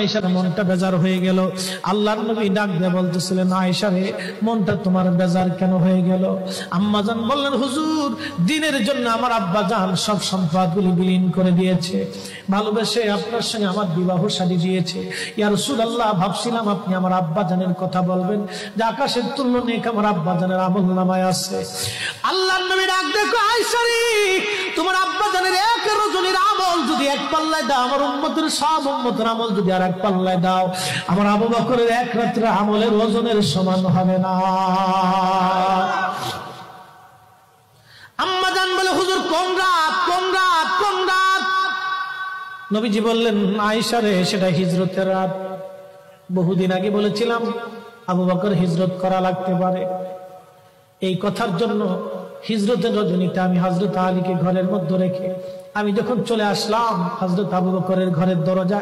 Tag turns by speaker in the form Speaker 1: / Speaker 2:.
Speaker 1: আয়েশার মনটা বেজার হয়ে গেল। আল্লাহর নবী ডাক দিয়ে বলতেছিলেন, আয়েশা রে, মনটা তোমার বেজার কেন হয়ে গেল? আম্মাজান বললেন, হুজুর, দিনের জন্য আমার আব্বাজান সব সম্পদগুলি বিলীন করে দিয়েছে, ভালোবেসে আপনার সঙ্গে আমার বিবাহ শাদী দিয়েছে। ইয়া রাসূলুল্লাহ, ভাবছিলাম আপনি আমার আব্বাজানের কথা বলবেন, যে আকাশের তুল্য নেক আমার আব্বাজানের আমলনামায় আছে। আল্লাহর নবী ডাক দেখো, আয়েশা রে, তোমার আব্বাজানের এক রজনীর আমল যদি এক পাল্লায় দাও, আমার উম্মতের সব উম্মতের আমল যদি আর এক পাল্লায় দাও, আমার আবু বকরের এক রাত্রে আমলের ওজনের সমান হবে না। আম্মা জান বলে, হুজুর কোন রাত, কোন রাত, কোন রাত? নবীজি বললেন, আয়েশা রে, সেটা হিজরতের রাত। বহুদিন আগে বলেছিলাম আবু বকর হিজরত করা লাগতে পারে, এই কথার জন্য হিজরতের রজনীতে আমি হযরত আলীকে ঘরের মধ্যে রেখে আমি যখন চলে আসলাম, হযরত আবু বকরের ঘরের দরজা